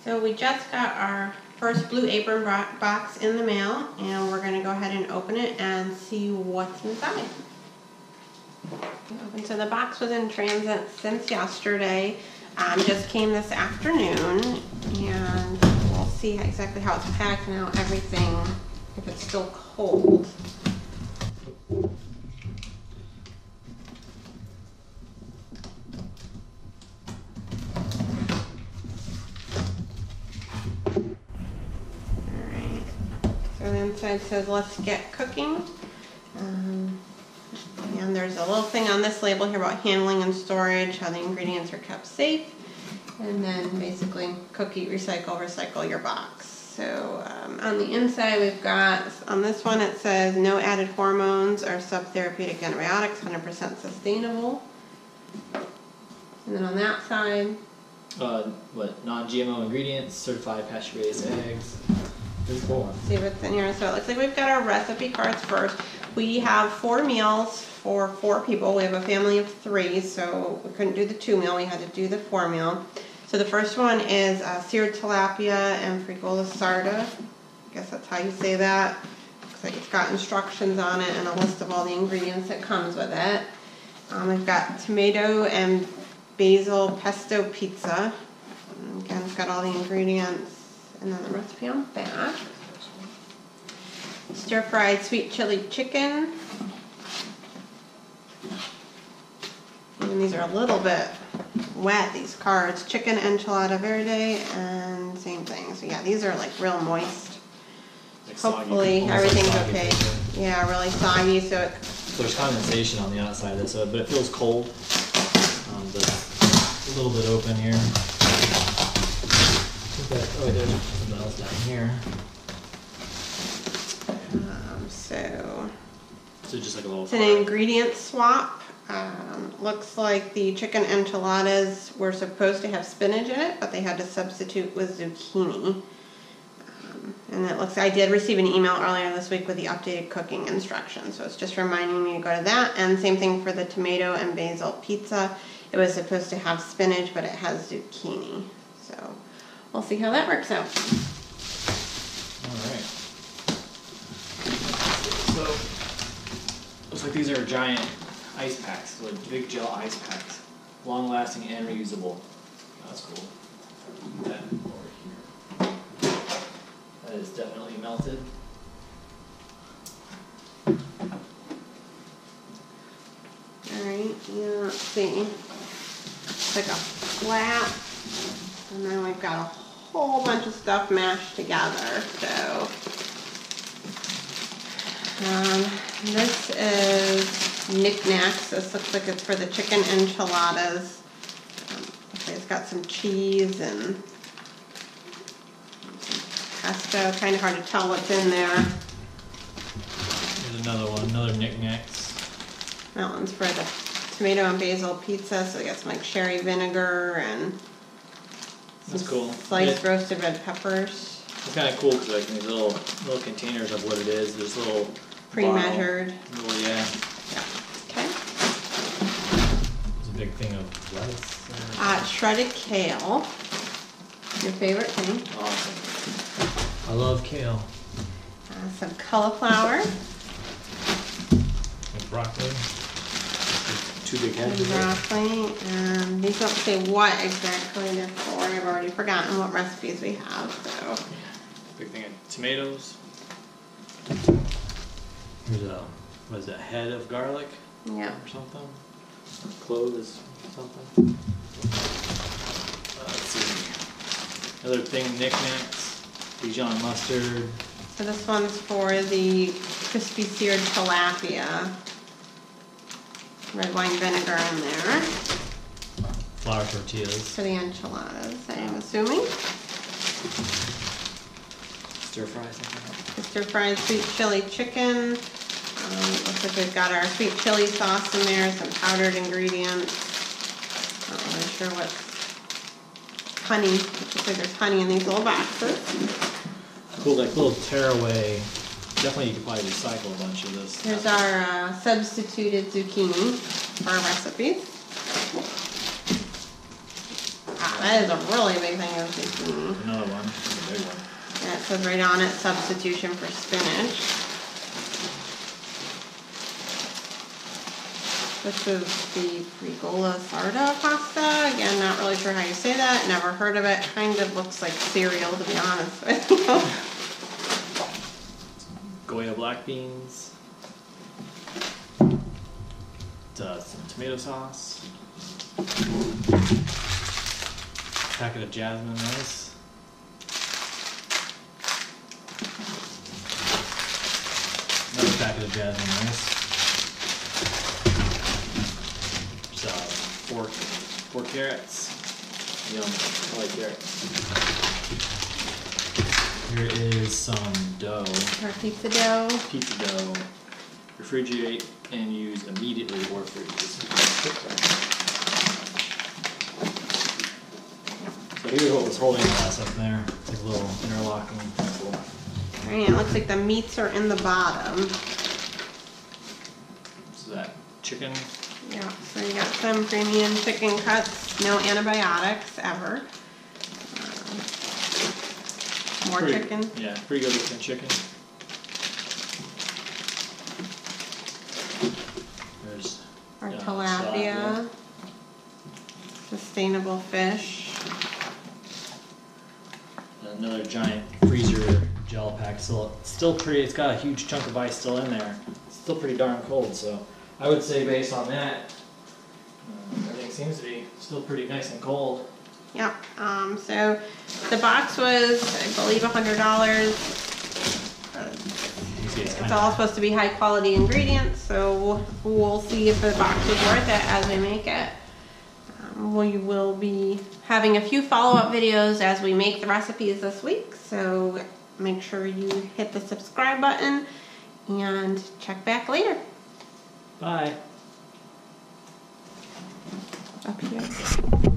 So we just got our first Blue Apron box in the mail, and we're going to go ahead and open it and see what's inside. So the box was in transit since yesterday, just came this afternoon, and we'll see exactly how it's packed and how everything, if it's still cold. So the inside says, "Let's get cooking." And there's a little thing on this label here about handling and storage, how the ingredients are kept safe. And then basically cook, eat, recycle, recycle your box. So on the inside we've got, on this one it says, "No added hormones or subtherapeutic antibiotics, 100% sustainable." And then on that side, non-GMO ingredients, certified pasture-raised eggs. Pretty cool. See what's in here. So it looks like we've got our recipe cards first. We have 4 meals for 4 people. We have a family of 3, so we couldn't do the 2 meal. We had to do the 4 meal. So the first one is seared tilapia and frijola sarda. I guess that's how you say that. Looks like it's got instructions on it and a list of all the ingredients that comes with it. We've got tomato and basil pesto pizza. Again, it's got all the ingredients. And then the recipe on the back. Stir-fried sweet chili chicken. And these are a little bit wet, these cards. Chicken enchilada verde and same thing. So yeah, these are like real moist. Like hopefully soggy, everything's like okay. paper. Yeah, really soggy. So there's condensation on the outside of this, but it feels cold. It's a little bit open here. Oh, there's something else down here. So just like a little. It's an ingredient swap. Looks like the chicken enchiladas were supposed to have spinach in it, but they had to substitute with zucchini. And it looks, I did receive an email earlier this week with the updated cooking instructions, so it's just reminding me to go to that. And same thing for the tomato and basil pizza. It was supposed to have spinach, but it has zucchini. So we'll see how that works out. Alright. So, looks like these are giant ice packs, like big gel ice packs. Long lasting and reusable. That's cool. Put that over here. That is definitely melted. Alright, yeah, let's see. It's like a flat. And then we've got a whole bunch of stuff mashed together. So this is knickknacks. This looks like it's for the chicken enchiladas. It's got some cheese and pesto. Kind of hard to tell what's in there. Here's another one, another knickknacks. That one's for the tomato and basil pizza. So we got some like sherry vinegar and that's cool. Sliced roasted red peppers. It's kind of cool because like in these little containers of what it is, there's little pre-measured. Little, yeah. Okay. There's a big thing of lettuce. Shredded kale. Your favorite thing. Awesome. I love kale. Some cauliflower. And broccoli. 2 big heads. Broccoli, and these don't say what exactly they're for. I've already forgotten what recipes we have. So big thing of tomatoes. Here's a what is that, head of garlic? Yeah. Or something. Cloves something. Let's see. Another thing, knickknacks. Dijon mustard. So this one's for the crispy seared tilapia. Red wine vinegar in there. Flour tortillas. For the enchiladas, I am assuming. Stir fry something. Stir fried sweet chili chicken. Looks like we've got our sweet chili sauce in there, some powdered ingredients. Not really sure what. Honey. Looks like there's honey in these little boxes. Cool, like little tearaway. Definitely you could probably recycle a bunch of this. Here's our substituted zucchini for our recipes. That is a really big thing of zucchini. Another one, a big one. Yeah, it says right on it, substitution for spinach. This is the Frigola Sarda pasta. Again, not really sure how you say that. Never heard of it. Kind of looks like cereal, to be honest with you. Goya black beans. Some tomato sauce. Packet of jasmine rice. Another packet of jasmine rice. Four carrots. Yum, I like carrots. Here is some dough. Our pizza dough. Pizza dough. Refrigerate and use immediately or freeze. So here's what was holding the last up there. It's like a little interlocking pencil. Alright, it looks like the meats are in the bottom. So that chicken. Yeah, so you got some premium chicken cuts, no antibiotics ever. More chicken. Yeah, pretty good looking chicken. There's Our tilapia. Sustainable fish. Another giant freezer gel pack. Still pretty, it's got a huge chunk of ice still in there. It's still pretty darn cold, so I would say based on that, everything seems to be still pretty nice and cold. Yep. So the box was, I believe, $100. It's all supposed to be high quality ingredients, so we'll see if the box is worth it as we make it. We will be having a few follow-up videos as we make the recipes this week, so make sure you hit the subscribe button and check back later. Bye. Up here.